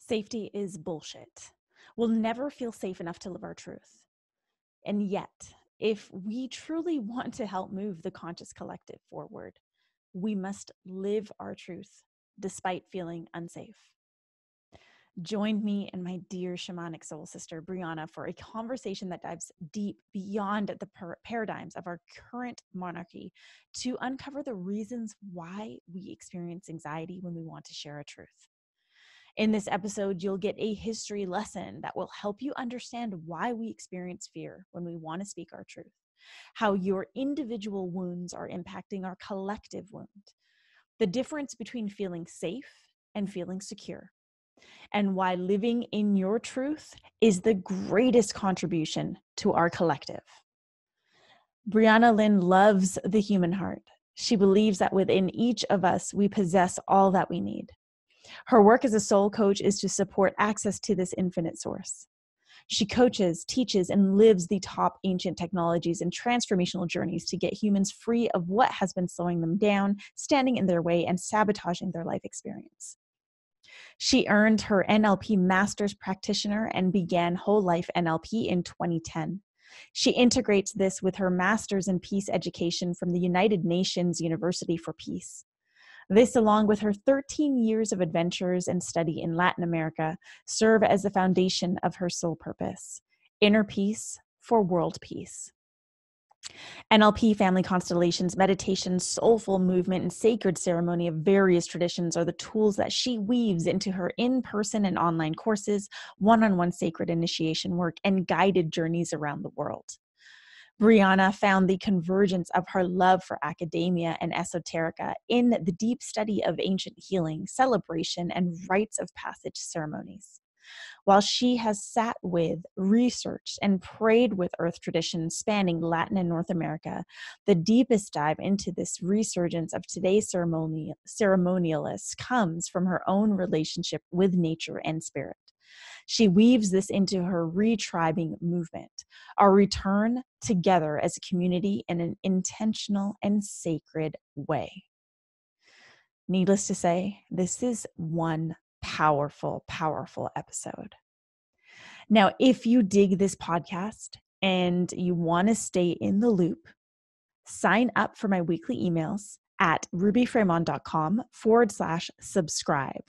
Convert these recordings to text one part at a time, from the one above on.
Safety is bullshit. We'll never feel safe enough to live our truth. And yet, if we truly want to help move the conscious collective forward, we must live our truth despite feeling unsafe. Join me and my dear shamanic soul sister, Briana, for a conversation that dives deep beyond the paradigms of our current monarchy to uncover the reasons why we experience anxiety when we want to share a truth. In this episode, you'll get a history lesson that will help you understand why we experience fear when we want to speak our truth, how your individual wounds are impacting our collective wound, the difference between feeling safe and feeling secure, and why living in your truth is the greatest contribution to our collective. Briana Lynn loves the human heart. She believes that within each of us, we possess all that we need. Her work as a soul coach is to support access to this infinite source. She coaches, teaches, and lives the top ancient technologies and transformational journeys to get humans free of what has been slowing them down, standing in their way, and sabotaging their life experience. She earned her NLP Master's Practitioner and began Whole Life NLP in 2010. She integrates this with her Master's in Peace Education from the United Nations University for Peace. This, along with her 13 years of adventures and study in Latin America, serve as the foundation of her soul purpose: inner peace for world peace. NLP, family constellations, meditation, soulful movement, and sacred ceremony of various traditions are the tools that she weaves into her in-person and online courses, one-on-one sacred initiation work, and guided journeys around the world. Briana found the convergence of her love for academia and esoterica in the deep study of ancient healing, celebration, and rites of passage ceremonies. While she has sat with, researched, and prayed with earth traditions spanning Latin and North America, the deepest dive into this resurgence of today's ceremonialists comes from her own relationship with nature and spirit. She weaves this into her retribing movement, our return together as a community in an intentional and sacred way. Needless to say, this is one powerful, powerful episode. Now, if you dig this podcast and you want to stay in the loop, sign up for my weekly emails at rubyfremon.com/subscribe.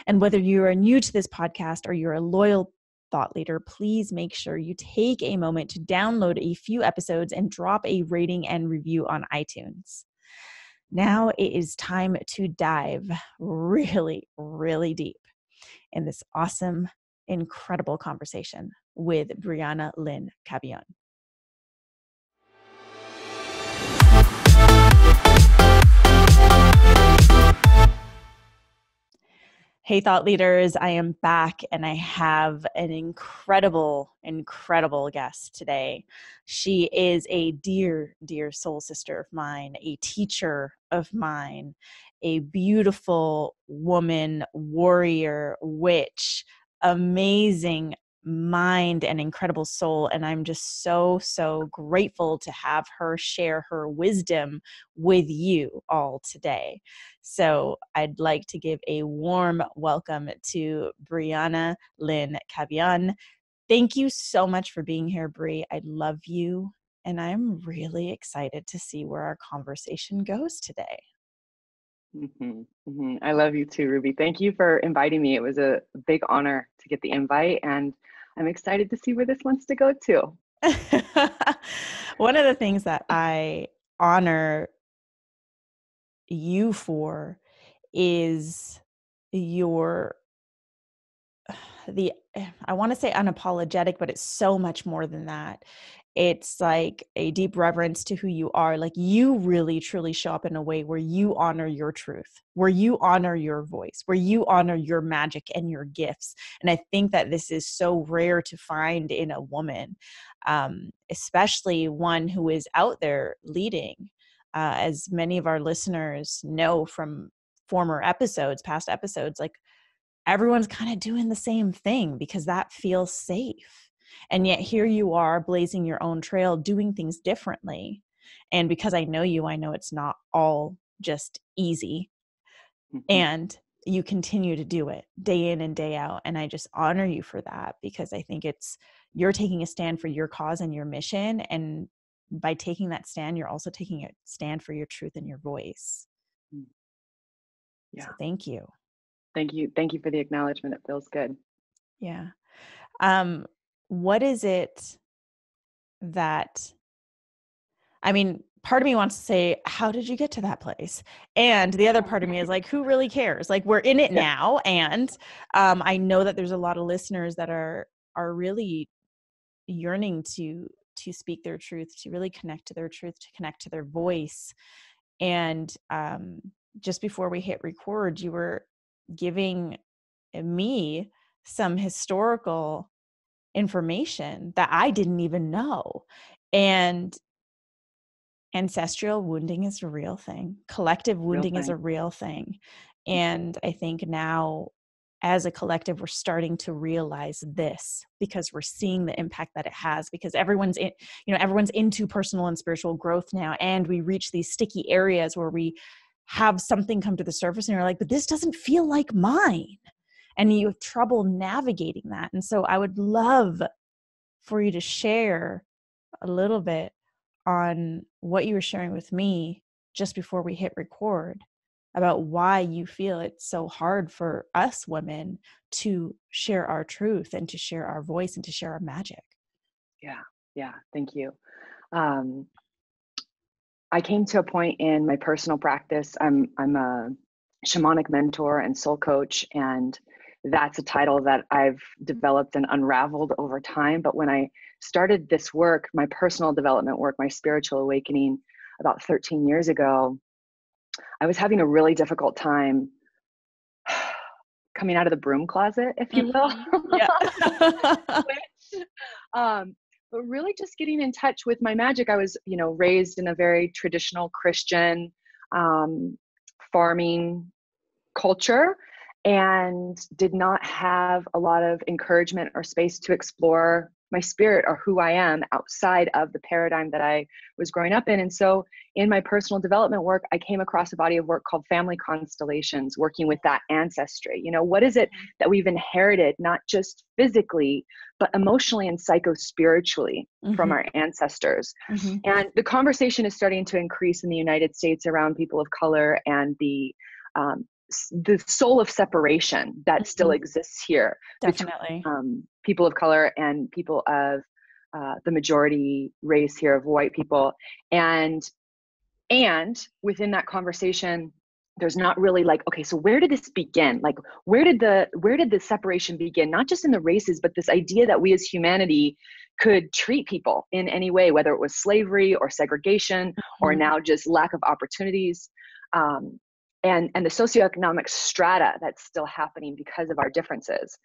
And whether you are new to this podcast or you're a loyal thought leader, please make sure you take a moment to download a few episodes and drop a rating and review on iTunes. Now it is time to dive really, really deep in this awesome, incredible conversation with Briana Lynn Cavion. Hey, thought leaders, I am back and I have an incredible, incredible guest today. She is a dear, dear soul sister of mine, a teacher of mine, a beautiful woman, warrior, witch, amazing mind and incredible soul. And I'm just so, so grateful to have her share her wisdom with you all today. So I'd like to give a warm welcome to Briana Lynn Cavion. Thank you so much for being here, Bri. I love you, and I'm really excited to see where our conversation goes today. I love you too, Ruby. Thank you for inviting me. It was a big honor to get the invite, and I'm excited to see where this wants to go too. One of the things that I honor you for is I want to say unapologetic, but it's so much more than that. It's like a deep reverence to who you are. Like, you really truly show up in a way where you honor your truth, where you honor your voice, where you honor your magic and your gifts. And I think that this is so rare to find in a woman, especially one who is out there leading. As many of our listeners know from former episodes, past episodes, like, everyone's kind of doing the same thing because that feels safe. And yet here you are blazing your own trail, doing things differently. And because I know you, I know it's not all just easy. And you continue to do it day in and day out. And I just honor you for that, because I think you're taking a stand for your cause and your mission. And by taking that stand, you're also taking a stand for your truth and your voice. Yeah. So thank you. Thank you. Thank you for the acknowledgement. It feels good. Yeah. What is it that, I mean, part of me wants to say, how did you get to that place? And the other part of me is like, who really cares? Like, we're in it now. And I know that there's a lot of listeners that are really yearning to speak their truth, to really connect to their truth, to connect to their voice. And just before we hit record, you were giving me some historical information that I didn't even know. And ancestral wounding is a real thing. Collective wounding is a real thing. And I think now, as a collective, we're starting to realize this, because we're seeing the impact that it has, because everyone's into personal and spiritual growth now. And we reach these sticky areas where we have something come to the surface and you're like, but this doesn't feel like mine. And you have trouble navigating that. And so I would love for you to share a little bit on what you were sharing with me just before we hit record about why you feel it's so hard for us women to share our truth and to share our voice and to share our magic. Yeah. Thank you. I came to a point in my personal practice. I'm a shamanic mentor and soul coach, and that's a title that I've developed and unraveled over time. But when I started this work, my personal development work, my spiritual awakening about 13 years ago, I was having a really difficult time coming out of the broom closet, if you will. Yeah. But really just getting in touch with my magic. I was, raised in a very traditional Christian farming culture, and did not have a lot of encouragement or space to explore my spirit or who I am outside of the paradigm that I was growing up in. And so in my personal development work, I came across a body of work called Family Constellations, working with that ancestry. What is it that we've inherited, not just physically, but emotionally and psycho-spiritually from our ancestors? And the conversation is starting to increase in the United States around people of color and the soul of separation that still exists here. Definitely. Between people of color and people of the majority race here of white people. And within that conversation, there's not really like, okay, so where did this begin? Like, where did the separation begin? Not just in the races, but this idea that we as humanity could treat people in any way, whether it was slavery or segregation or now just lack of opportunities. And the socioeconomic strata that's still happening because of our differences.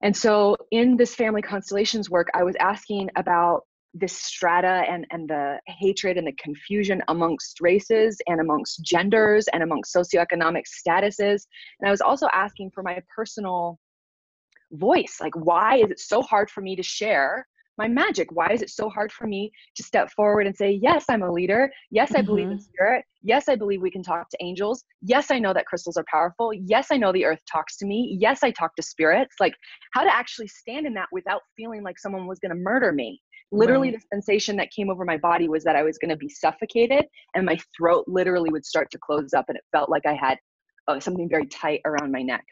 And so in this family constellations work, I was asking about this strata and the hatred and the confusion amongst races and amongst genders and amongst socioeconomic statuses. And I was also asking for my personal voice. Like, why is it so hard for me to share my magic? Why is it so hard for me to step forward and say, yes, I'm a leader. Yes, I believe in spirit. Yes, I believe we can talk to angels. Yes, I know that crystals are powerful. Yes, I know the earth talks to me. Yes, I talk to spirits. Like, how to actually stand in that without feeling like someone was going to murder me. Literally, the sensation that came over my body was that I was going to be suffocated, and my throat literally would start to close up, and it felt like I had something very tight around my neck.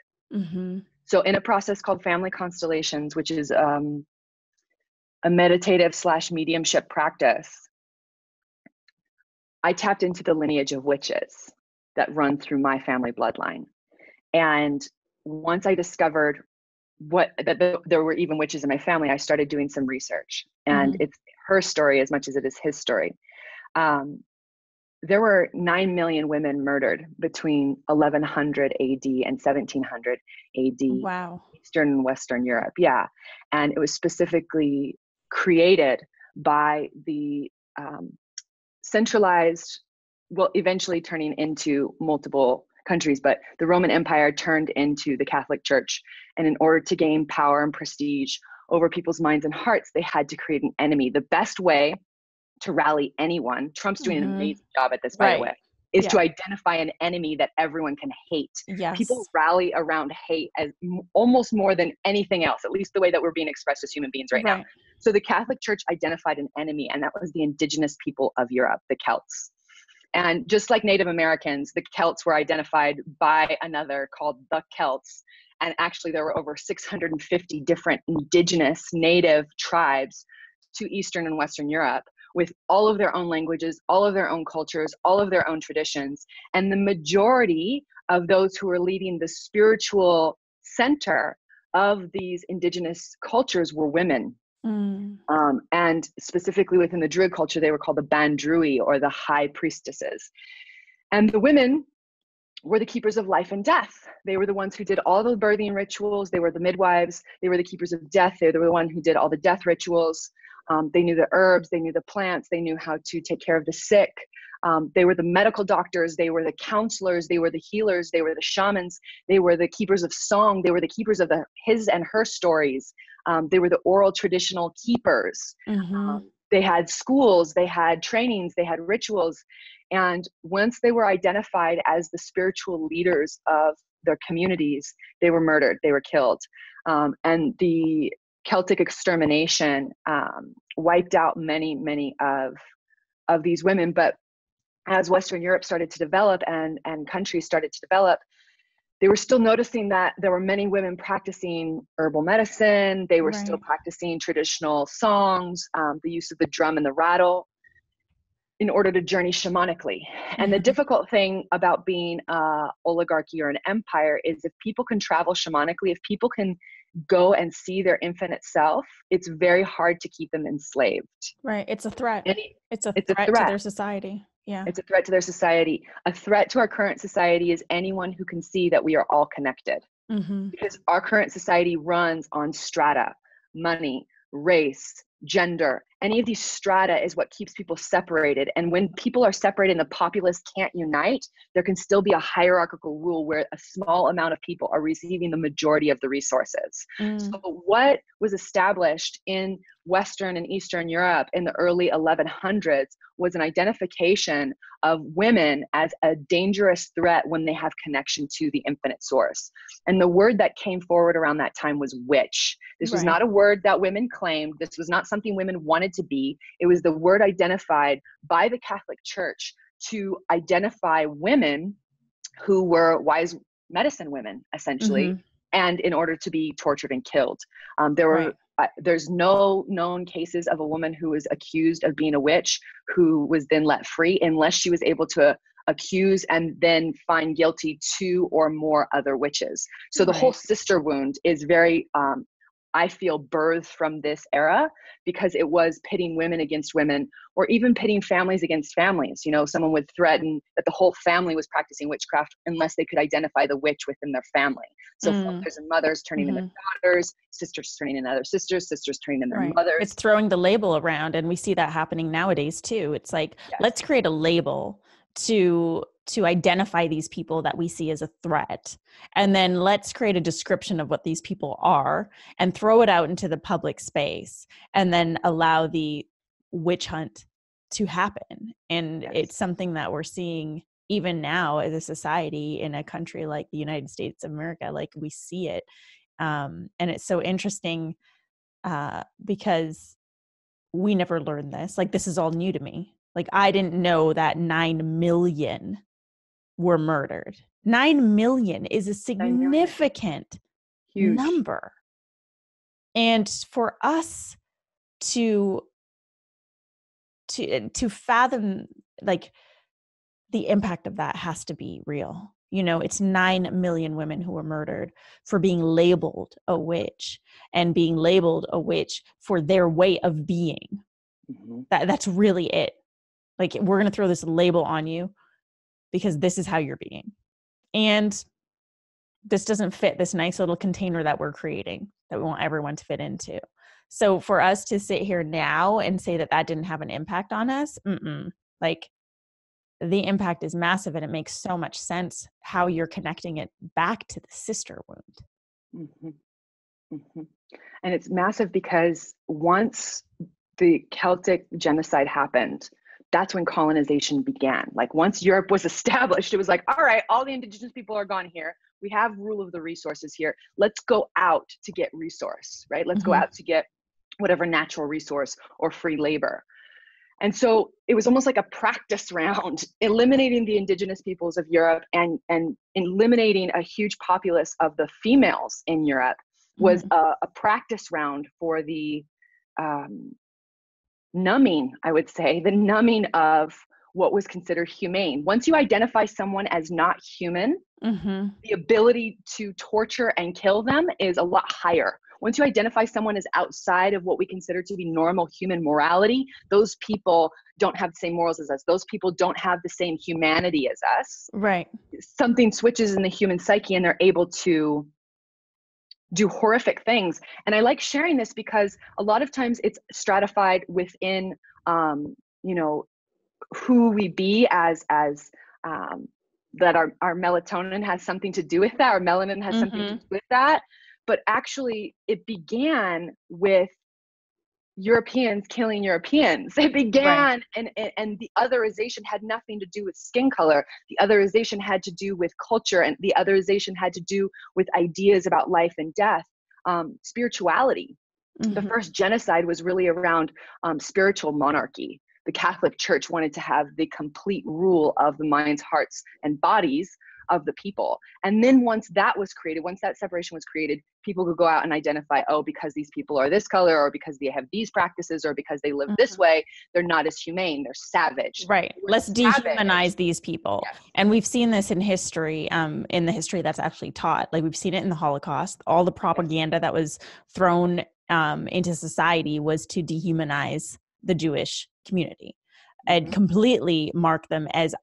So in a process called Family Constellations, which is a meditative / mediumship practice, I tapped into the lineage of witches that run through my family bloodline. And once I discovered that there were even witches in my family, I started doing some research. And it's her story as much as it is his story. There were 9 million women murdered between 1100 AD and 1700 AD. Wow. Eastern and Western Europe. Yeah. And it was specifically created by the centralized, well, eventually turning into multiple countries, but the Roman Empire turned into the Catholic Church. And in order to gain power and prestige over people's minds and hearts, they had to create an enemy. The best way to rally anyone, Trump's doing an amazing job at this, by the way. is to identify an enemy that everyone can hate. People Yes. rally around hate as almost more than anything else, at least the way that we're being expressed as human beings right now. So the Catholic Church identified an enemy, and that was the indigenous people of Europe, the Celts. And just like Native Americans, the Celts were identified by another called the Celts. And actually, there were over 650 different indigenous native tribes to Eastern and Western Europe, with all of their own languages, all of their own cultures, all of their own traditions. And the majority of those who were leading the spiritual center of these indigenous cultures were women. And specifically within the Druid culture, they were called the Bandrui, or the high priestesses. And the women were the keepers of life and death. They were the ones who did all the birthing rituals. They were the midwives. They were the keepers of death. They were the one who did all the death rituals. They knew the herbs. They knew the plants. They knew how to take care of the sick. They were the medical doctors. They were the counselors. They were the healers. They were the shamans. They were the keepers of song. They were the keepers of his and her stories. They were the oral traditional keepers. They had schools. They had trainings. They had rituals. And once they were identified as the spiritual leaders of their communities, they were murdered. They were killed. And the Celtic extermination wiped out many of these women. But as Western Europe started to develop and countries started to develop, they were still noticing that there were many women practicing herbal medicine. They were still practicing traditional songs, the use of the drum and the rattle, in order to journey shamanically. And the difficult thing about being an oligarchy or an empire is if people can travel shamanically, if people can go and see their infinite self, it's very hard to keep them enslaved. Right. It's a threat. It's a threat to their society. Yeah. It's a threat to their society. A threat to our current society is anyone who can see that we are all connected. Because our current society runs on strata, money, race, gender. Any of these strata is what keeps people separated. And when people are separated and the populace can't unite, there can still be a hierarchical rule where a small amount of people are receiving the majority of the resources. So what was established in Western and Eastern Europe in the early 1100s was an identification of women as a dangerous threat when they have connection to the infinite source. And the word that came forward around that time was witch. This was not a word that women claimed. This was not something women wanted to be. It was the word identified by the Catholic Church to identify women who were wise medicine women, essentially, and in order to be tortured and killed. There's no known cases of a woman who was accused of being a witch who was then let free, unless she was able to accuse and then find guilty 2 or more other witches. So the whole sister wound is very, I feel, birthed from this era, because it was pitting women against women, or even pitting families against families. You know, someone would threaten that the whole family was practicing witchcraft unless they could identify the witch within their family. So fathers and mothers turning into daughters, sisters turning into other sisters, sisters turning into their mothers. It's throwing the label around, and we see that happening nowadays too. It's like, let's create a label to identify these people that we see as a threat. And then let's create a description of what these people are and throw it out into the public space, and then allow the witch hunt to happen. And it's something that we're seeing even now as a society in a country like the United States of America. Like, we see it. And it's so interesting because we never learned this. Like, this is all new to me. Like, I didn't know that 9 million were murdered. 9 million is a significant number. And for us to fathom, like, the impact of that has to be real. You know, it's 9 million women who were murdered for being labeled a witch, and being labeled a witch for their way of being. That's really it. Like, we're going to throw this label on you because this is how you're being. And this doesn't fit this nice little container that we're creating that we want everyone to fit into. So for us to sit here now and say that that didn't have an impact on us, like, the impact is massive, and it makes so much sense how you're connecting it back to the sister wound. And it's massive because once the Celtic genocide happened, that's when colonization began. Like once Europe was established, it was like, all right, all the indigenous people are gone here. We have rule of the resources here. Let's go out to get resource, right? Let's go out to get whatever natural resource or free labor. And so it was almost like a practice round, eliminating the indigenous peoples of Europe and eliminating a huge populace of the females in Europe was a practice round for the numbing, I would say, the numbing of what was considered humane. Once you identify someone as not human, the ability to torture and kill them is a lot higher. Once you identify someone as outside of what we consider to be normal human morality, those people don't have the same morals as us. Those people don't have the same humanity as us. Right. Something switches in the human psyche and they're able to do horrific things. And I like sharing this because a lot of times it's stratified within, you know, who we be as that our melatonin has something to do with that, our melanin has something to do with that. But actually it began with Europeans killing Europeans. It began, and the otherization had nothing to do with skin color. The otherization had to do with culture, and the otherization had to do with ideas about life and death, spirituality. The first genocide was really around spiritual monarchy. The Catholic Church wanted to have the complete rule of the minds, hearts, and bodies of the people. And then once that was created, once that separation was created, people could go out and identify, oh, because these people are this color, or because they have these practices, or because they live this way, they're not as humane, they're savage. Right. Let's dehumanize these people. Yes. And we've seen this in history, in the history that's actually taught. Like we've seen it in the Holocaust. All the propaganda that was thrown into society was to dehumanize the Jewish community and completely mark them as,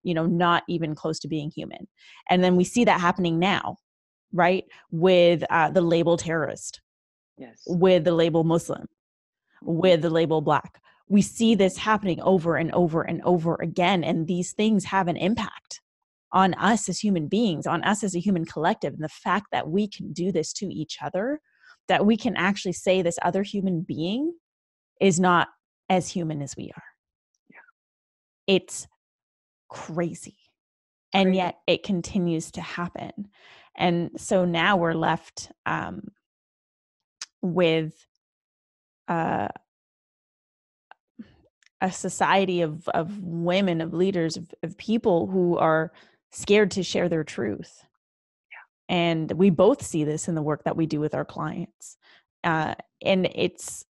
not even close to being human. And then we see that happening now, right? With the label terrorist, with the label Muslim, with the label Black. We see this happening over and over and over again. And these things have an impact on us as human beings, on us as a human collective. And the fact that we can do this to each other, that we can actually say this other human being is not as human as we are. Yeah. It's crazy. And yet it continues to happen. And so now we're left with a society of women, of leaders, of people who are scared to share their truth. Yeah. And we both see this in the work that we do with our clients. And it's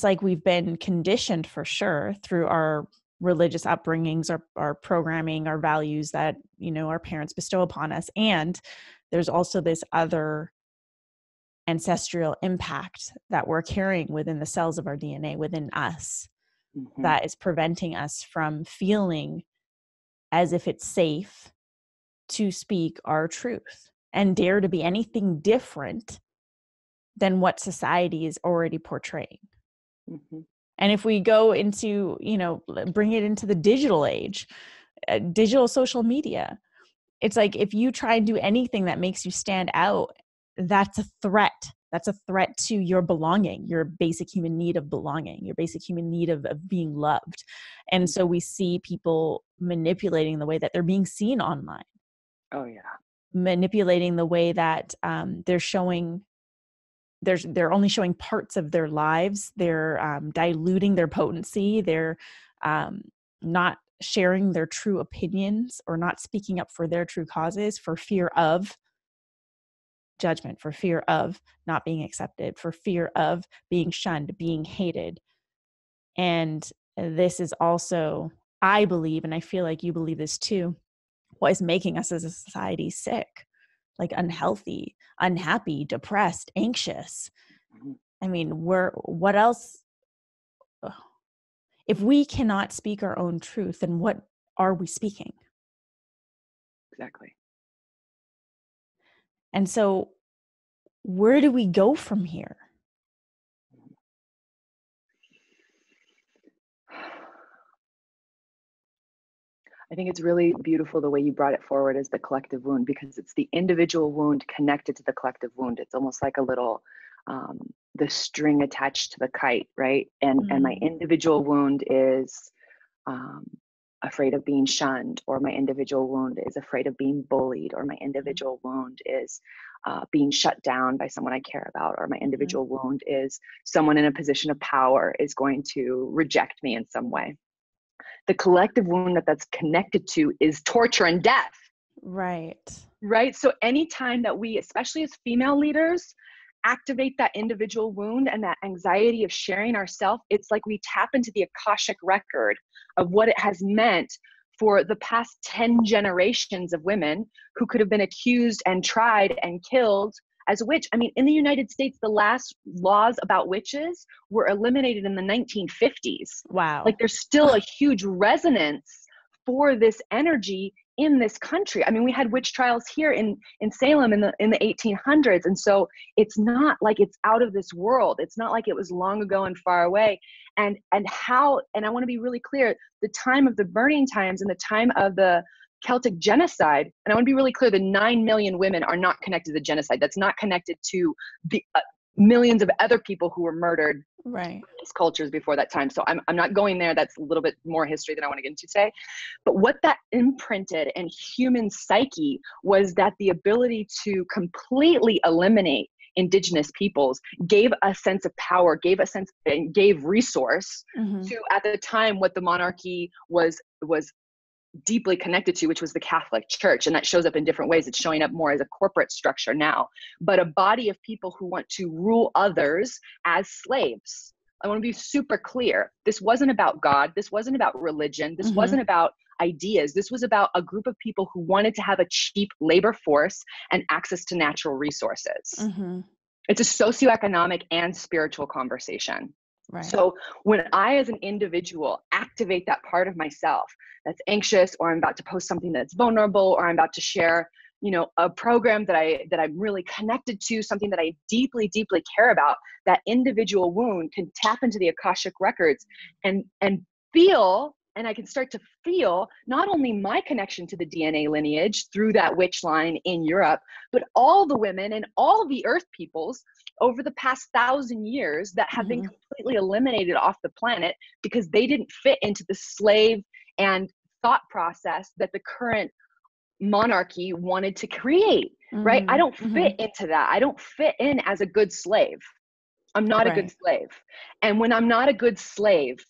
like we've been conditioned for sure through our religious upbringings, our programming, our values that, our parents bestow upon us. And there's also this other ancestral impact that we're carrying within the cells of our DNA, within us, that is preventing us from feeling as if it's safe to speak our truth and dare to be anything different than what society is already portraying. And if we go into, bring it into the digital age, digital social media, it's like if you try and do anything that makes you stand out, that's a threat. That's a threat to your belonging, your basic human need of belonging, your basic human need of being loved. And so we see people manipulating the way that they're being seen online. Oh, yeah. Manipulating the way that they're showing, they're only showing parts of their lives. They're diluting their potency. They're not sharing their true opinions or not speaking up for their true causes for fear of judgment, for fear of not being accepted, for fear of being shunned, being hated. And this is also, I believe, and I feel like you believe this too, what is making us as a society sick, like unhealthy, unhappy, depressed, anxious. I mean, what else? If we cannot speak our own truth, then what are we speaking? Exactly. And so where do we go from here? I think it's really beautiful the way you brought it forward as the collective wound, because it's the individual wound connected to the collective wound. It's almost like a little the string attached to the kite, right? And my Mm. individual wound is afraid of being shunned, or my individual wound is afraid of being bullied, or my individual wound is being shut down by someone I care about, or my individual wound is someone in a position of power is going to reject me in some way. The collective wound that that's connected to is torture and death. Right. Right. So anytime that we, especially as female leaders, activate that individual wound and that anxiety of sharing ourselves, it's like we tap into the Akashic record of what it has meant for the past 10 generations of women who could have been accused and tried and killed as a witch. I mean, in the United States, the last laws about witches were eliminated in the 1950s. Wow. Like, there's still a huge resonance for this energy in this country. I mean, we had witch trials here in Salem in the 1800s. And so it's not like it's out of this world. It's not like it was long ago and far away. And I want to be really clear, the time of the burning times and the time of the Celtic genocide, and I want to be really clear, the 9 million women are not connected to the genocide. That's not connected to the millions of other people who were murdered right. in these cultures before that time. So I'm not going there. That's a little bit more history than I want to get into today. But what that imprinted in human psyche was that the ability to completely eliminate Indigenous peoples gave a sense of power, gave resource to, at the time, what the monarchy was deeply connected to, which was the Catholic Church. And that shows up in different ways. It's showing up more as a corporate structure now, but a body of people who want to rule others as slaves. I want to be super clear. This wasn't about God. This wasn't about religion. This wasn't about ideas. This was about a group of people who wanted to have a cheap labor force and access to natural resources. It's a socioeconomic and spiritual conversation. Right. So when I, as an individual, activate that part of myself that's anxious, or I'm about to post something that's vulnerable, or I'm about to share, a program that I'm really connected to, something that I deeply, deeply care about, that individual wound can tap into the Akashic records and feel, and I can start to feel not only my connection to the DNA lineage through that witch line in Europe, but all the women and all the earth peoples over the past 1,000 years that have been completely eliminated off the planet because they didn't fit into the slave and thought process that the current monarchy wanted to create, right? I don't fit into that. I don't fit in as a good slave. I'm not a good slave. And when I'm not a good slave,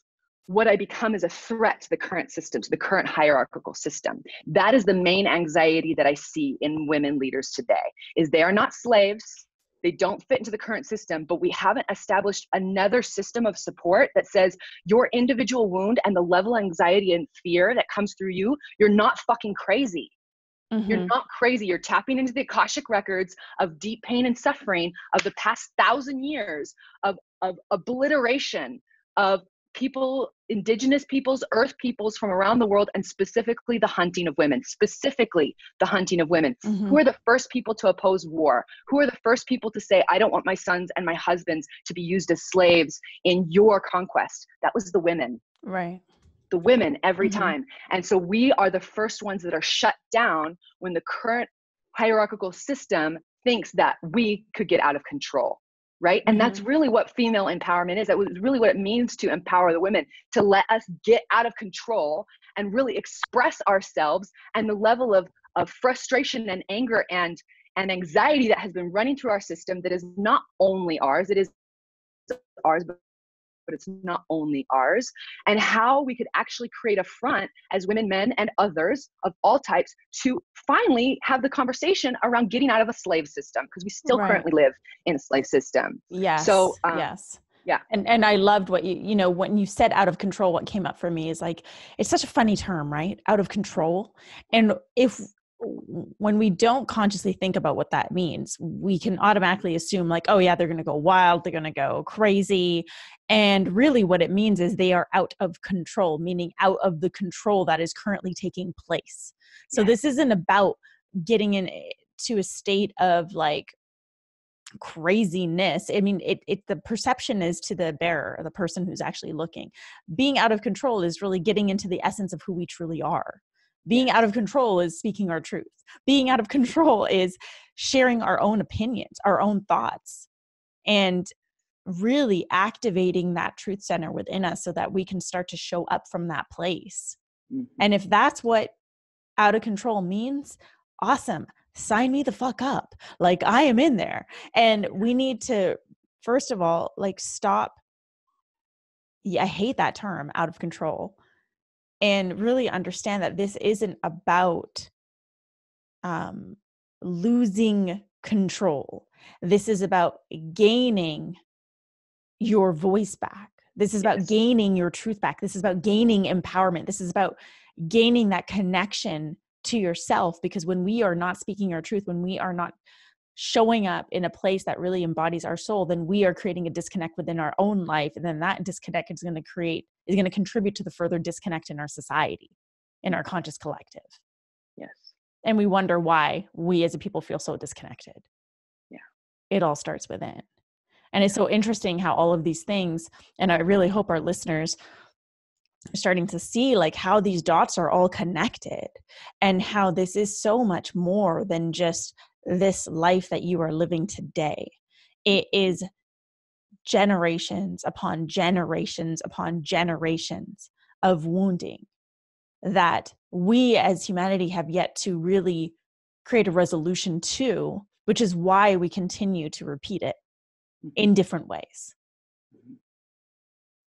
what I become is a threat to the current system, to the current hierarchical system. That is the main anxiety that I see in women leaders today, is they are not slaves. They don't fit into the current system, but we haven't established another system of support that says your individual wound and the level of anxiety and fear that comes through you, you're not fucking crazy. You're not crazy. You're tapping into the Akashic records of deep pain and suffering of the past 1,000 years of obliteration of people, Indigenous peoples, earth peoples from around the world, and specifically the hunting of women, Who are the first people to oppose war? Who are the first people to say, I don't want my sons and my husbands to be used as slaves in your conquest? That was the women. Right. The women every time. And so we are the first ones that are shut down when the current hierarchical system thinks that we could get out of control. Right. And that's really what female empowerment is. That was really what it means to empower the women, to let us get out of control and really express ourselves, and the level of frustration and anger and anxiety that has been running through our system that is not only ours, it is ours, but it's not only ours, and how we could actually create a front as women, men, and others of all types to finally have the conversation around getting out of a slave system, because we still currently live in a slave system. Yes. So, yes. Yeah. And I loved what when you said out of control, what came up for me is like, it's such a funny term, right? Out of control. And when we don't consciously think about what that means, we can automatically assume like, oh yeah, they're going to go wild, they're going to go crazy. And really what it means is they are out of control, meaning out of the control that is currently taking place. So this isn't about getting into a state of like craziness. I mean, the perception is to the bearer, the person who's actually looking. Being out of control is really getting into the essence of who we truly are. Being out of control is speaking our truth. Being out of control is sharing our own opinions, our own thoughts. and really activating that truth center within us so that we can start to show up from that place. Mm-hmm. And if that's what out of control means, awesome. Sign me the fuck up. Like, I am in there. And we need to, first of all, like, stop. Yeah, I hate that term, out of control, and really understand that this isn't about losing control. This is about gaining your voice back. This is about gaining your truth back. This is about gaining empowerment. This is about gaining that connection to yourself, because when we are not speaking our truth, when we are not showing up in a place that really embodies our soul, then we are creating a disconnect within our own life. And then that disconnect is going to contribute to the further disconnect in our society, in our conscious collective. Yes. And we wonder why we as a people feel so disconnected. Yeah. It all starts within. And it's so interesting how all of these things, and I really hope our listeners are starting to see like how these dots are all connected, and how this is so much more than just this life that you are living today. It is generations upon generations upon generations of wounding that we as humanity have yet to really create a resolution to, which is why we continue to repeat it in different ways,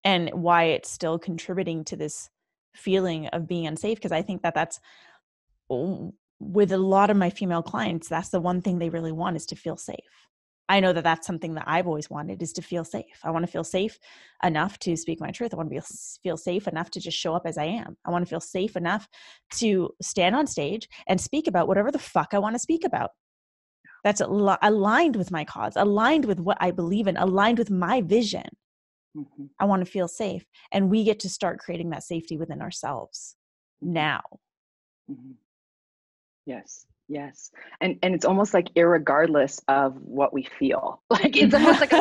and why it's still contributing to this feeling of being unsafe. Because I think that that's, with a lot of my female clients, that's the one thing they really want, is to feel safe. I know that that's something that I've always wanted, is to feel safe. I want to feel safe enough to speak my truth. I want to feel safe enough to just show up as I am. I want to feel safe enough to stand on stage and speak about whatever the fuck I want to speak about. That's aligned with my cause, aligned with what I believe in, aligned with my vision. Mm-hmm. I want to feel safe. And we get to start creating that safety within ourselves now. Mm-hmm. Yes. Yes. And it's almost like irregardless of what we feel. Like, it's almost like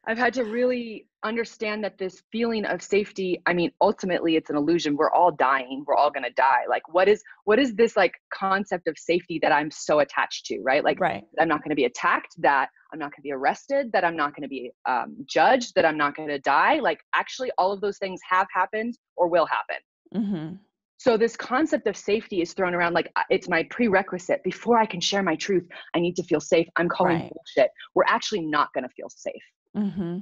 I've had to really understand that this feeling of safety, I mean, ultimately it's an illusion. We're all dying. We're all going to die. Like, what is this like concept of safety that I'm so attached to, right? Like, right. I'm not going to be attacked, that I'm not going to be arrested, that I'm not going to be judged, that I'm not going to die. Like, actually all of those things have happened or will happen. Mm-hmm. So this concept of safety is thrown around like it's my prerequisite. Before I can share my truth, I need to feel safe. I'm calling bullshit. We're actually not going to feel safe. Mm-hmm.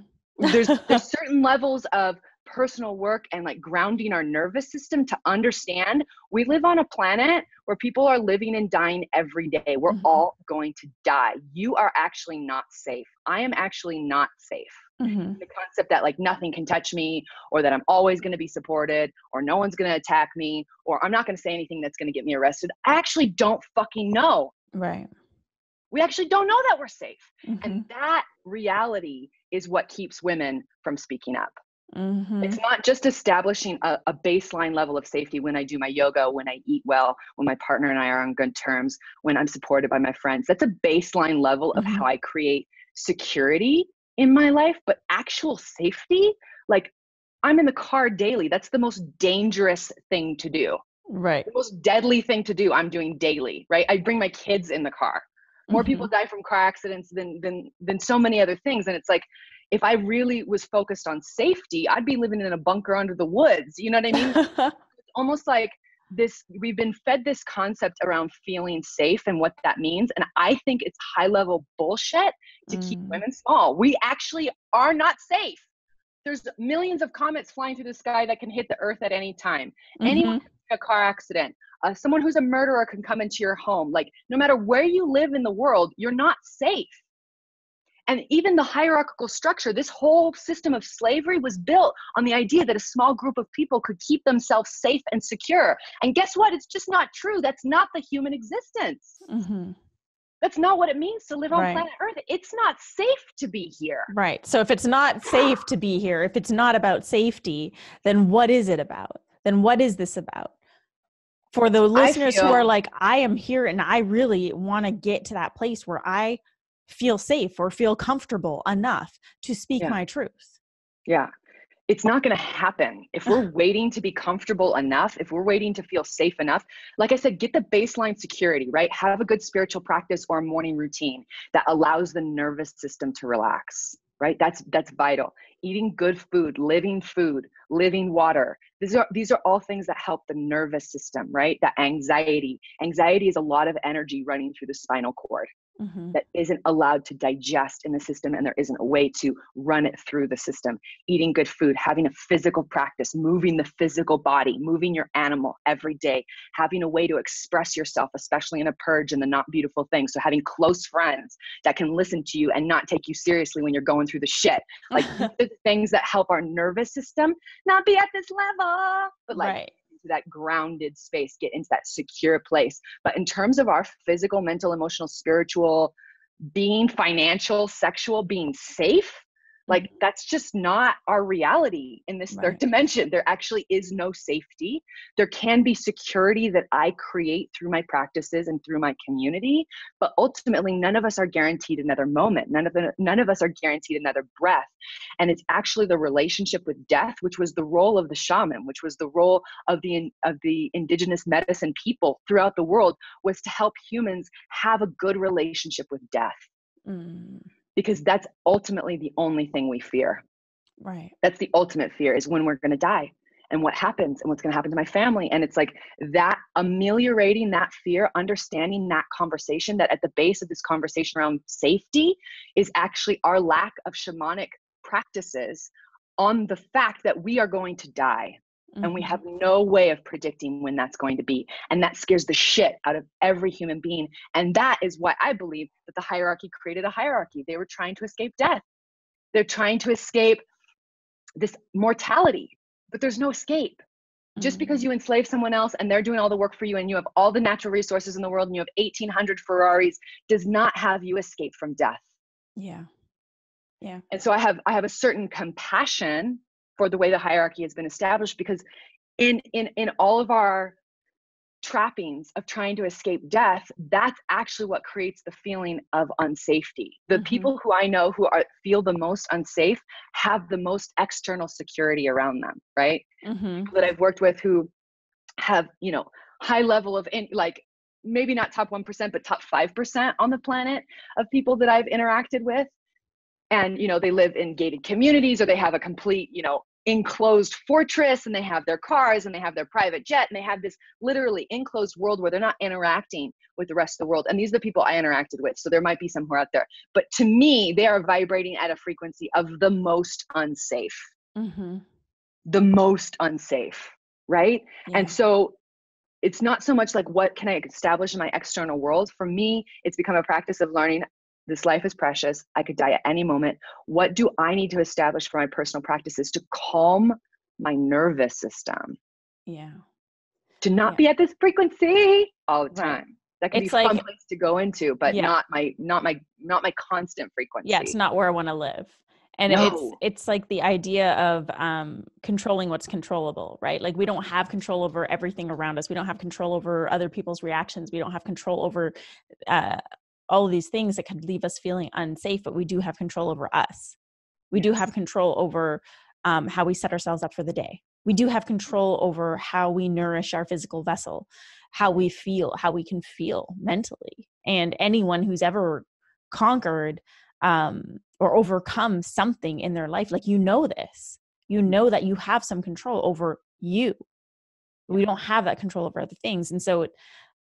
There's certain levels of personal work and like grounding our nervous system to understand we live on a planet where people are living and dying every day. We're all going to die. You are actually not safe. I am actually not safe. Mm-hmm. The concept that like nothing can touch me, or that I'm always going to be supported, or no one's going to attack me, or I'm not going to say anything that's going to get me arrested. I actually don't fucking know. Right. We actually don't know that we're safe. Mm-hmm. And that reality is what keeps women from speaking up. Mm-hmm. It's not just establishing a baseline level of safety when I do my yoga, when I eat well, when my partner and I are on good terms, when I'm supported by my friends. That's a baseline level of how I create security in my life. But actual safety, like I'm in the car daily. That's the most dangerous thing to do. Right. The most deadly thing to do, I'm doing daily, right? I bring my kids in the car. More people die from car accidents than so many other things. And it's like, if I really was focused on safety, I'd be living in a bunker under the woods. You know what I mean? It's almost like this, we've been fed this concept around feeling safe and what that means. And I think it's high level bullshit to keep women small. We actually are not safe. There's millions of comets flying through the sky that can hit the earth at any time. Anyone can have a car accident. Someone who's a murderer can come into your home. Like, no matter where you live in the world, you're not safe. And even the hierarchical structure, this whole system of slavery was built on the idea that a small group of people could keep themselves safe and secure. And guess what? It's just not true. That's not the human existence. Mm-hmm. That's not what it means to live on planet Earth. It's not safe to be here. Right. So if it's not safe to be here, if it's not about safety, then what is it about? Then what is this about? For the listeners who are like, I am here and I really want to get to that place where I feel safe or feel comfortable enough to speak my truth. Yeah. it's not going to happen. If we're waiting to be comfortable enough, if we're waiting to feel safe enough, like I said, get the baseline security, right? Have a good spiritual practice or a morning routine that allows the nervous system to relax, right? That's vital. Eating good food, living water. These are all things that help the nervous system, right? That anxiety is a lot of energy running through the spinal cord. That isn't allowed to digest in the system, and there isn't a way to run it through the system. Eating good food, having a physical practice, moving the physical body, moving your animal every day, having a way to express yourself, especially in a purge and the not beautiful things. So having close friends that can listen to you and not take you seriously when you're going through the shit. Like these are the things that help our nervous system not be at this level, but like right. that grounded space, get into that secure place. But in terms of our physical, mental, emotional, spiritual being, financial, sexual, being safe, like that's just not our reality in this third dimension. There actually is no safety. There can be security that I create through my practices and through my community, but ultimately none of us are guaranteed another moment. None of us are guaranteed another breath. And it's actually the relationship with death, which was the role of the shaman, which was the role of the indigenous medicine people throughout the world, was to help humans have a good relationship with death. Because that's ultimately the only thing we fear. Right. That's the ultimate fear, is when we're going to die and what happens and what's going to happen to my family. And it's like that, ameliorating that fear, understanding that conversation, that at the base of this conversation around safety is actually our lack of shamanic practices on the fact that we are going to die. And we have no way of predicting when that's going to be. And that scares the shit out of every human being. And that is why I believe that the hierarchy created a hierarchy. They were trying to escape death. They're trying to escape this mortality, but there's no escape. Just because you enslave someone else and they're doing all the work for you and you have all the natural resources in the world and you have 1,800 Ferraris does not have you escape from death. Yeah. Yeah. And so I have a certain compassion for the way the hierarchy has been established, because in all of our trappings of trying to escape death, that's actually what creates the feeling of unsafety. The people who I know who feel the most unsafe have the most external security around them, right? People that I've worked with who have, high level of like maybe not top 1%, but top 5% on the planet of people that I've interacted with. And, they live in gated communities, or they have a complete, enclosed fortress, and they have their cars and they have their private jet, and they have this literally enclosed world where they're not interacting with the rest of the world. And these are the people I interacted with. So there might be some who are out there, but to me, they are vibrating at a frequency of the most unsafe, the most unsafe. Right. Yeah. And so it's not so much like, what can I establish in my external world? For me, it's become a practice of learning this life is precious. I could die at any moment. What do I need to establish for my personal practices to calm my nervous system? Yeah. To not be at this frequency all the time. Right. That can It's be a fun like, place to go into, but not my constant frequency. yeah, it's not where I want to live. And No. it's like the idea of controlling what's controllable, right? Like we don't have control over everything around us. We don't have control over other people's reactions. We don't have control over all of these things that could leave us feeling unsafe, but we do have control over us. We do have control over how we set ourselves up for the day. We do have control over how we nourish our physical vessel, how we feel, how we can feel mentally. And anyone who's ever conquered or overcome something in their life, like this, that you have some control over you. We don't have that control over other things. And so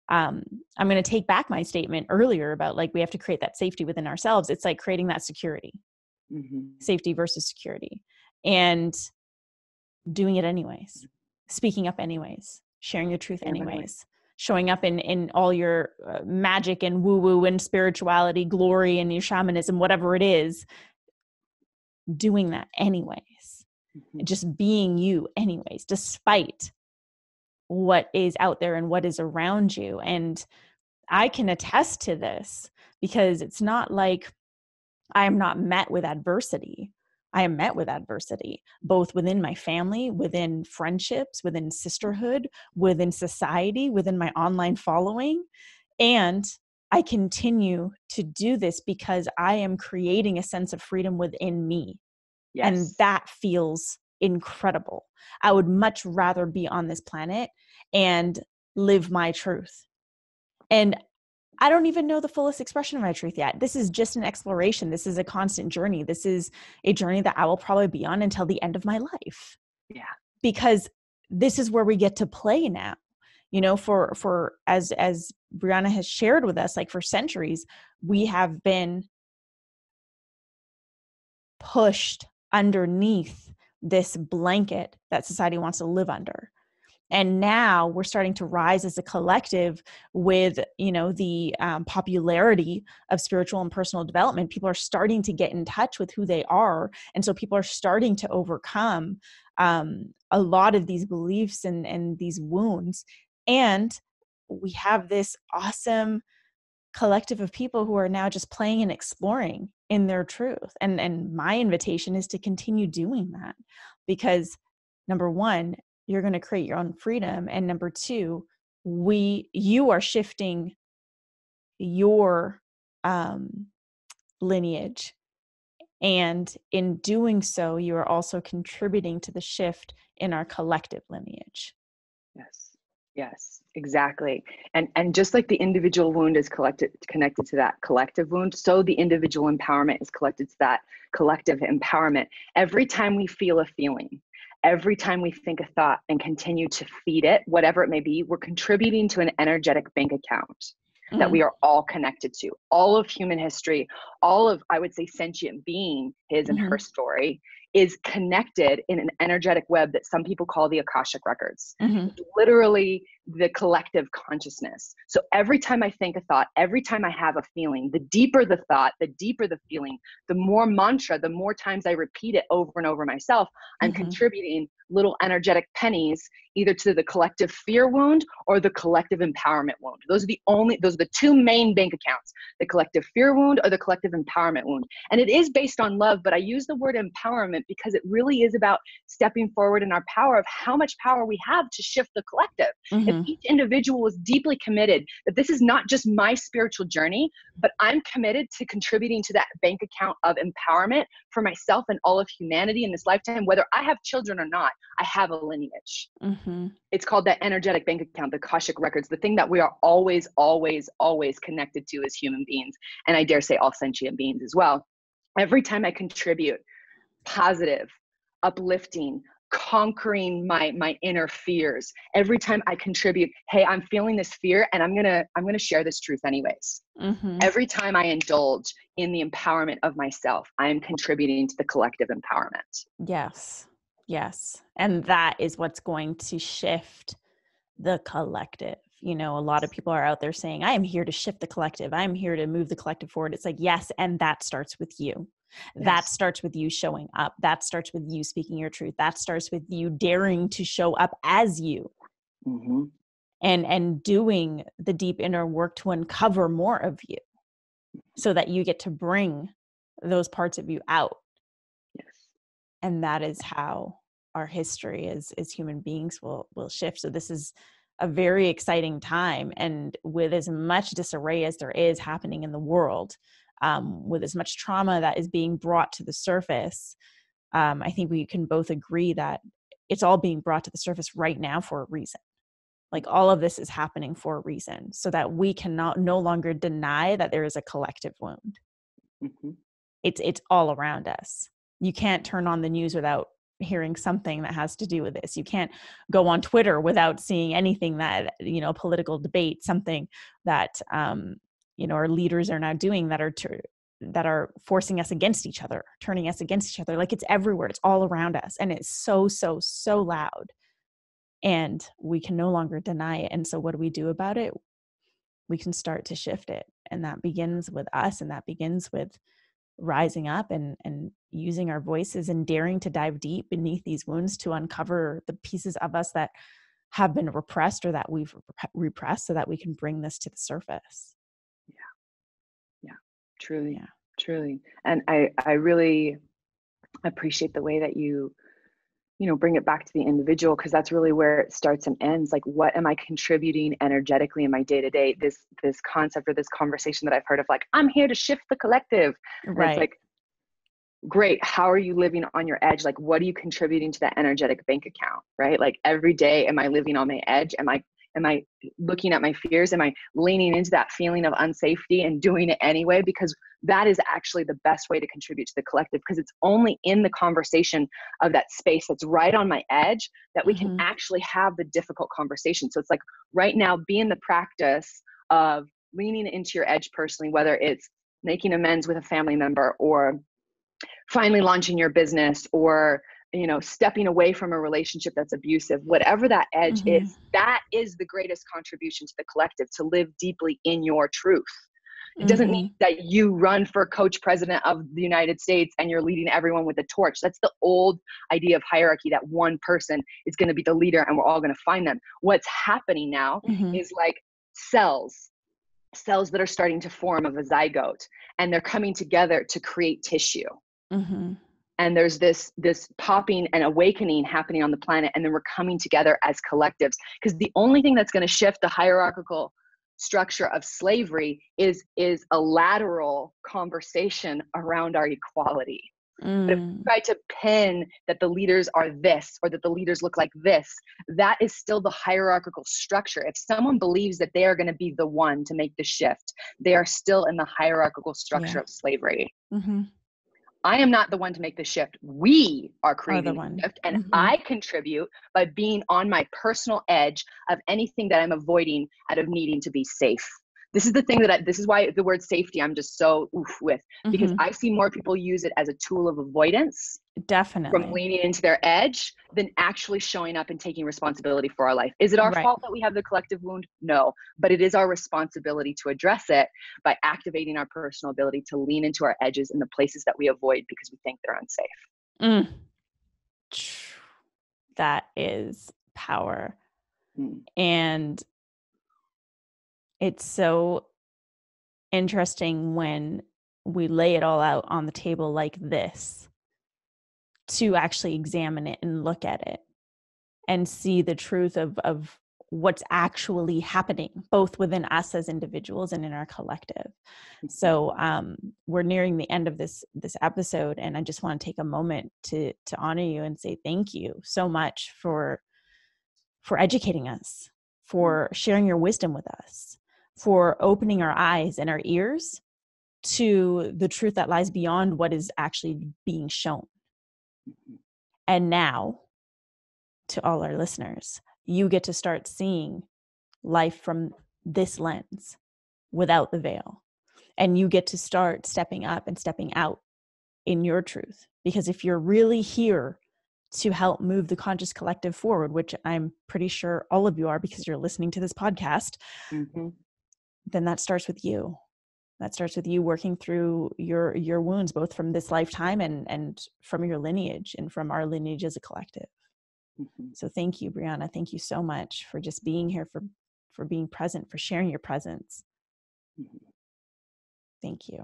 I'm going to take back my statement earlier about like we have to create that safety within ourselves. It's like creating that security, safety versus security, and doing it anyways, speaking up anyways, sharing your truth anyways, showing up in all your magic and woo-woo and spirituality, glory and your shamanism, whatever it is, doing that anyways, just being you anyways, despite what is out there and what is around you. And I can attest to this because it's not like I am not met with adversity. I am met with adversity, both within my family, within friendships, within sisterhood, within society, within my online following. And I continue to do this because I am creating a sense of freedom within me. Yes. And that feels incredible. I would much rather be on this planet and live my truth. And I don't even know the fullest expression of my truth yet. This is just an exploration. This is a constant journey. This is a journey that I will probably be on until the end of my life. Yeah. Because this is where we get to play now. You know, for as Briana has shared with us, like for centuries, we have been pushed underneath this blanket that society wants to live under. And now we're starting to rise as a collective with, you know, the popularity of spiritual and personal development. People are starting to get in touch with who they are. And so people are starting to overcome a lot of these beliefs and these wounds. And we have this awesome collective of people who are now just playing and exploring in their truth. And my invitation is to continue doing that, because number one, you're going to create your own freedom. And number two, you are shifting your lineage. And in doing so, you are also contributing to the shift in our collective lineage. Yes. Yes, exactly. And just like the individual wound is connected to that collective wound, so the individual empowerment is connected to that collective empowerment. Every time we feel a feeling, every time we think a thought and continue to feed it, whatever it may be, we're contributing to an energetic bank account that we are all connected to. All of human history, all of, I would say, sentient being, his and her story, is connected in an energetic web that some people call the Akashic records. Literally the collective consciousness. So every time I think a thought, every time I have a feeling, the deeper the thought, the deeper the feeling, the more mantra, the more times I repeat it over and over myself, I'm contributing little energetic pennies either to the collective fear wound or the collective empowerment wound. Those are the two main bank accounts, the collective fear wound or the collective empowerment wound. And it is based on love, but I use the word empowerment because it really is about stepping forward in our power of how much power we have to shift the collective. If each individual is deeply committed that this is not just my spiritual journey, but I'm committed to contributing to that bank account of empowerment for myself and all of humanity in this lifetime, whether I have children or not, I have a lineage. It's called that energetic bank account, the Akashic records, the thing that we are always, always, always connected to as human beings. And I dare say all sentient beings as well. Every time I contribute positive, uplifting, conquering my inner fears, every time I contribute, hey, I'm feeling this fear and I'm gonna share this truth anyways. Every time I indulge in the empowerment of myself, I am contributing to the collective empowerment. Yes. And that is what's going to shift the collective. You know, a lot of people are out there saying, I am here to shift the collective. I'm here to move the collective forward. It's like, yes. And that starts with you. That starts with you showing up. That starts with you speaking your truth. That starts with you daring to show up as you. And doing the deep inner work to uncover more of you so that you get to bring those parts of you out. And that is how our history as human beings will shift. So this is a very exciting time. And with as much disarray as there is happening in the world, with as much trauma that is being brought to the surface, I think we can both agree that it's all being brought to the surface right now for a reason. Like all of this is happening for a reason, so that we cannot no longer deny that there is a collective wound. It's all around us. You can't turn on the news without hearing something that has to do with this. You can't go on Twitter without seeing anything that, you know, political debate, something that, you know, our leaders are now doing that are forcing us against each other, turning us against each other. Like it's everywhere. It's all around us. And it's so, so, so loud. And we can no longer deny it. And so what do we do about it? We can start to shift it. And that begins with us. And that begins with rising up and using our voices and daring to dive deep beneath these wounds to uncover the pieces of us that have been repressed or that we've repressed, so that we can bring this to the surface. Truly. And I really appreciate the way that you bring it back to the individual, because that's really where it starts and ends. Like, what am I contributing energetically in my day-to-day? This concept or this conversation that I've heard of, like, I'm here to shift the collective. And it's like, great. How are you living on your edge? Like, what are you contributing to that energetic bank account, right? Like every day, am I living on my edge? Am I looking at my fears? Am I leaning into that feeling of unsafety and doing it anyway? Because that is actually the best way to contribute to the collective, because it's only in the conversation of that space that's right on my edge that we can actually have the difficult conversation. So it's like right now, be in the practice of leaning into your edge personally, whether it's making amends with a family member, or finally launching your business, or stepping away from a relationship that's abusive. Whatever that edge is, that is the greatest contribution to the collective, to live deeply in your truth. It doesn't mean that you run for coach president of the United States and you're leading everyone with a torch. That's the old idea of hierarchy, that one person is going to be the leader and we're all going to find them. What's happening now is like cells that are starting to form of a zygote, and they're coming together to create tissue. And there's this popping and awakening happening on the planet, and then we're coming together as collectives, because the only thing that's going to shift the hierarchical structure of slavery is a lateral conversation around our equality. But if we try to pin that the leaders are this, or that the leaders look like this, that is still the hierarchical structure. If someone believes that they are going to be the one to make the shift, they are still in the hierarchical structure of slavery. I am not the one to make the shift. We are creating the shift, and I contribute by being on my personal edge of anything that I'm avoiding out of needing to be safe. This is the thing this is why the word safety I'm just so with, because I see more people use it as a tool of avoidance. Definitely. From leaning into their edge than actually showing up and taking responsibility for our life. Is it our fault that we have the collective wound? No, but it is our responsibility to address it by activating our personal ability to lean into our edges in the places that we avoid because we think they're unsafe. That is power. And it's so interesting when we lay it all out on the table like this, to actually examine it and look at it and see the truth of what's actually happening, both within us as individuals and in our collective. So we're nearing the end of this episode, and I just want to take a moment to honor you and say thank you so much for educating us, for sharing your wisdom with us, for opening our eyes and our ears to the truth that lies beyond what is actually being shown. And now, to all our listeners, you get to start seeing life from this lens without the veil. And you get to start stepping up and stepping out in your truth. Because if you're really here to help move the conscious collective forward, which I'm pretty sure all of you are because you're listening to this podcast, then that starts with you. That starts with you working through your wounds, both from this lifetime and from your lineage and from our lineage as a collective. So thank you, Briana. Thank you so much for just being here, for being present, for sharing your presence. Thank you.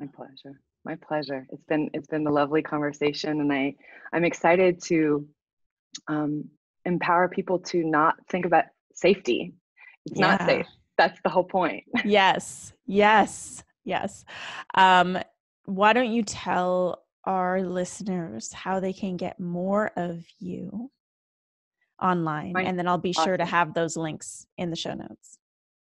My pleasure. It's been a lovely conversation, and I'm excited to empower people to not think about safety. It's not safe. That's the whole point. Yes. Why don't you tell our listeners how they can get more of you online, and then I'll be sure to have those links in the show notes.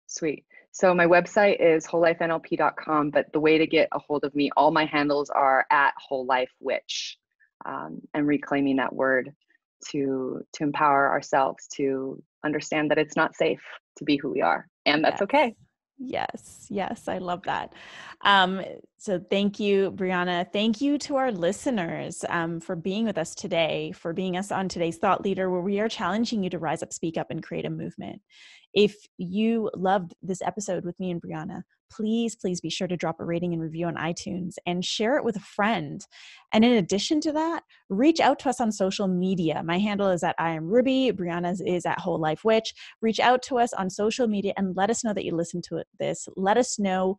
Sweet. So my website is wholelifenlp.com, but the way to get a hold of me, all my handles are at wholelifewitch, and reclaiming that word to empower ourselves to understand that it's not safe to be who we are, and that's okay. Yes, I love that. So thank you, Briana. Thank you to our listeners for being with us today, for being us on today's Thought Leader, where we are challenging you to rise up, speak up, and create a movement. If you loved this episode with me and Briana, please be sure to drop a rating and review on iTunes and share it with a friend. And in addition to that, reach out to us on social media. My handle is at I am Ruby. Briana's is at Whole Life Witch. Reach out to us on social media and let us know that you listened to this. Let us know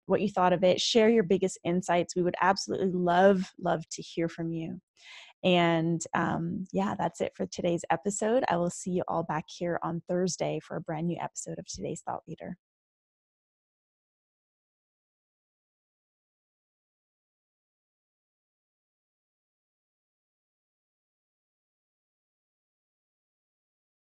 what you thought of it. Share your biggest insights. We would absolutely love to hear from you. And that's it for today's episode. I will see you all back here on Thursday for a brand new episode of today's Thought Leader.